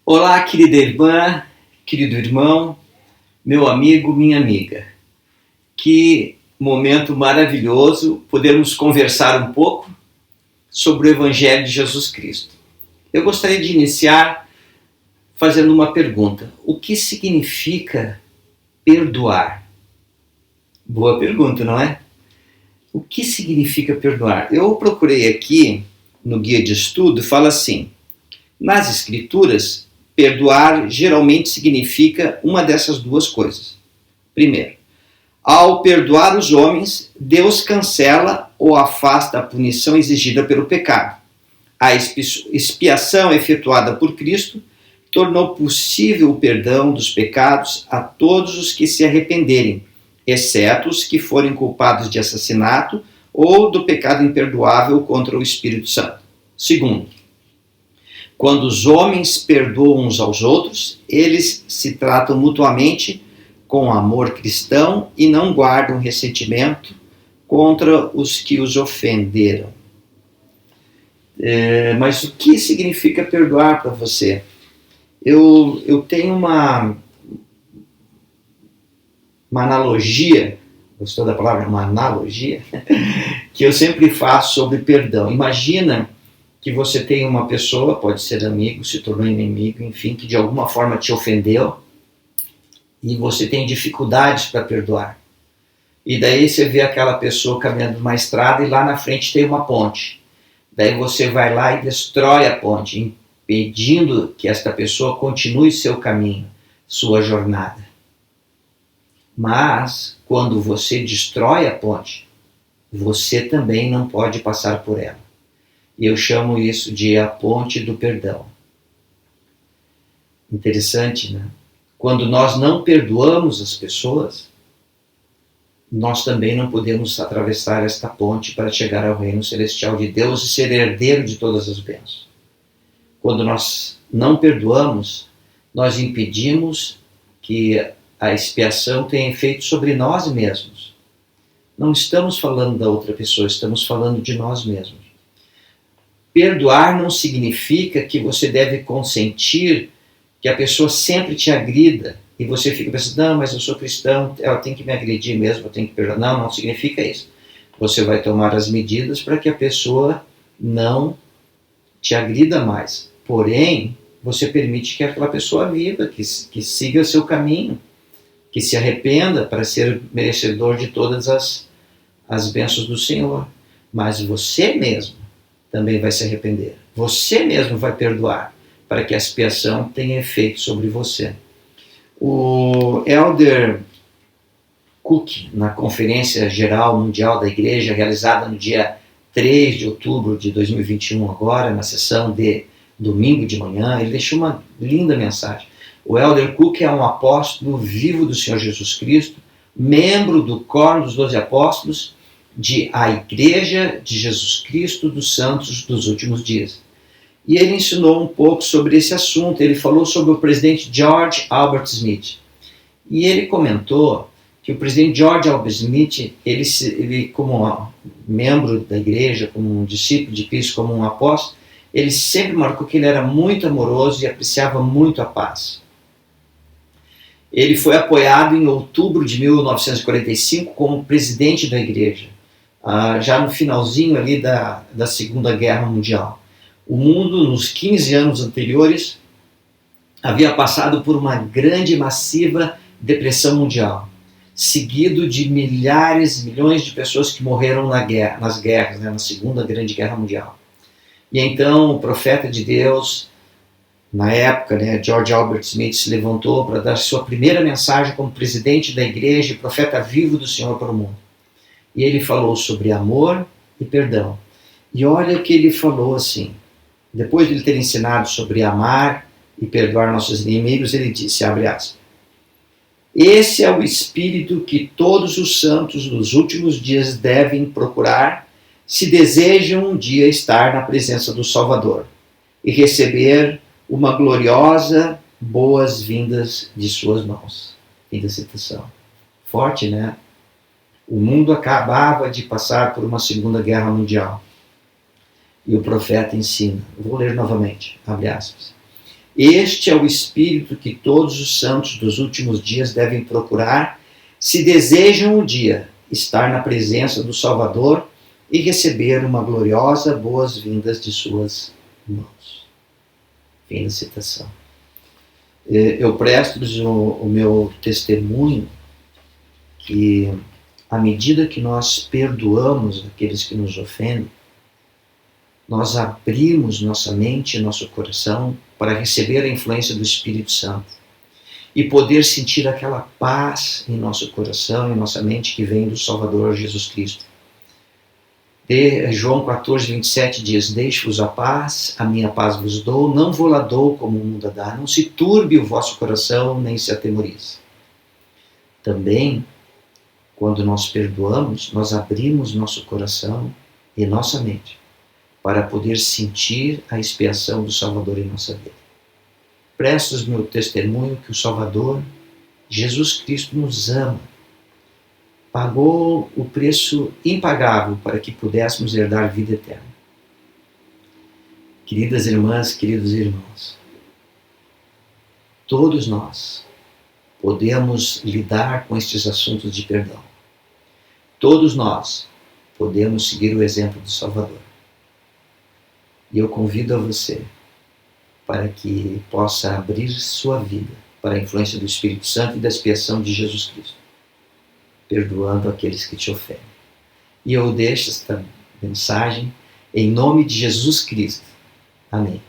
Olá, querida irmã, querido irmão, meu amigo, minha amiga. Que momento maravilhoso podermos conversar um pouco sobre o Evangelho de Jesus Cristo. Eu gostaria de iniciar fazendo uma pergunta. O que significa perdoar? Boa pergunta, não é? O que significa perdoar? Eu procurei aqui no guia de estudo, fala assim: nas Escrituras, perdoar geralmente significa uma dessas duas coisas. Primeiro, ao perdoar os homens, Deus cancela ou afasta a punição exigida pelo pecado. A expiação efetuada por Cristo tornou possível o perdão dos pecados a todos os que se arrependerem, exceto os que forem culpados de assassinato ou do pecado imperdoável contra o Espírito Santo. Segundo, quando os homens perdoam uns aos outros, eles se tratam mutuamente com amor cristão e não guardam ressentimento contra os que os ofenderam. Mas o que significa perdoar para você? Eu tenho uma analogia, gostou da palavra? Uma analogia? Que eu sempre faço sobre perdão. Imagina que você tem uma pessoa, pode ser amigo, se tornou inimigo, enfim, que de alguma forma te ofendeu e você tem dificuldades para perdoar. E daí você vê aquela pessoa caminhando numa estrada e lá na frente tem uma ponte. Daí você vai lá e destrói a ponte, impedindo que esta pessoa continue seu caminho, sua jornada. Mas, quando você destrói a ponte, você também não pode passar por ela. E eu chamo isso de a ponte do perdão. Interessante, né? Quando nós não perdoamos as pessoas, nós também não podemos atravessar esta ponte para chegar ao reino celestial de Deus e ser herdeiro de todas as bênçãos. Quando nós não perdoamos, nós impedimos que a expiação tenha efeito sobre nós mesmos. Não estamos falando da outra pessoa, estamos falando de nós mesmos. Perdoar não significa que você deve consentir que a pessoa sempre te agrida e você fica pensando, não, mas eu sou cristão, ela tem que me agredir mesmo, eu tenho que perdoar. Não, não significa isso. Você vai tomar as medidas para que a pessoa não te agrida mais. Porém, você permite que aquela pessoa viva, que siga o seu caminho, que se arrependa para ser merecedor de todas as bênçãos do Senhor. Mas você mesmo também vai se arrepender. Você mesmo vai perdoar para que a expiação tenha efeito sobre você. O Elder Cook, na Conferência Geral Mundial da Igreja, realizada no dia 3 de outubro de 2021, agora, na sessão de domingo de manhã, ele deixou uma linda mensagem. O Elder Cook é um apóstolo vivo do Senhor Jesus Cristo, membro do Coro dos 12 Apóstolos, de a Igreja de Jesus Cristo dos Santos dos Últimos Dias. E ele ensinou um pouco sobre esse assunto. Ele falou sobre o presidente George Albert Smith. E ele comentou que o presidente George Albert Smith, ele como um membro da igreja, como um discípulo de Cristo, como um apóstolo, ele sempre marcou que ele era muito amoroso e apreciava muito a paz. Ele foi apoiado em outubro de 1945 como presidente da igreja, já no finalzinho ali da Segunda Guerra Mundial. O mundo, nos 15 anos anteriores, havia passado por uma grande e massiva depressão mundial, seguido de milhares, milhões de pessoas que morreram nas guerras, na Segunda Grande Guerra Mundial. E então o profeta de Deus, na época, George Albert Smith, se levantou para dar sua primeira mensagem como presidente da igreja e profeta vivo do Senhor para o mundo. E ele falou sobre amor e perdão. E olha o que ele falou assim. Depois de ele ter ensinado sobre amar e perdoar nossos inimigos, ele disse, abre aspas, esse é o espírito que todos os santos nos últimos dias devem procurar se desejam um dia estar na presença do Salvador e receber uma gloriosa boas-vindas de suas mãos. Fim da citação. Forte, né? O mundo acabava de passar por uma Segunda Guerra Mundial. E o profeta ensina. Vou ler novamente. Abre aspas. Este é o espírito que todos os santos dos últimos dias devem procurar, se desejam um dia estar na presença do Salvador e receber uma gloriosa boas-vindas de suas mãos. Fim da citação. Eu presto-lhes o meu testemunho que, à medida que nós perdoamos aqueles que nos ofendem, nós abrimos nossa mente e nosso coração para receber a influência do Espírito Santo e poder sentir aquela paz em nosso coração e nossa mente que vem do Salvador Jesus Cristo. João 14, 27 diz: deixe-vos a minha paz vos dou, não vou lá dou como o mundo dá, não se turbe o vosso coração, nem se atemorize. Também, quando nós perdoamos, nós abrimos nosso coração e nossa mente para poder sentir a expiação do Salvador em nossa vida. Presto meu testemunho que o Salvador, Jesus Cristo, nos ama. Pagou o preço impagável para que pudéssemos herdar vida eterna. Queridas irmãs, queridos irmãos, todos nós podemos lidar com estes assuntos de perdão. Todos nós podemos seguir o exemplo do Salvador. E eu convido a você para que possa abrir sua vida para a influência do Espírito Santo e da expiação de Jesus Cristo, perdoando aqueles que te ofendem. E eu deixo esta mensagem em nome de Jesus Cristo. Amém.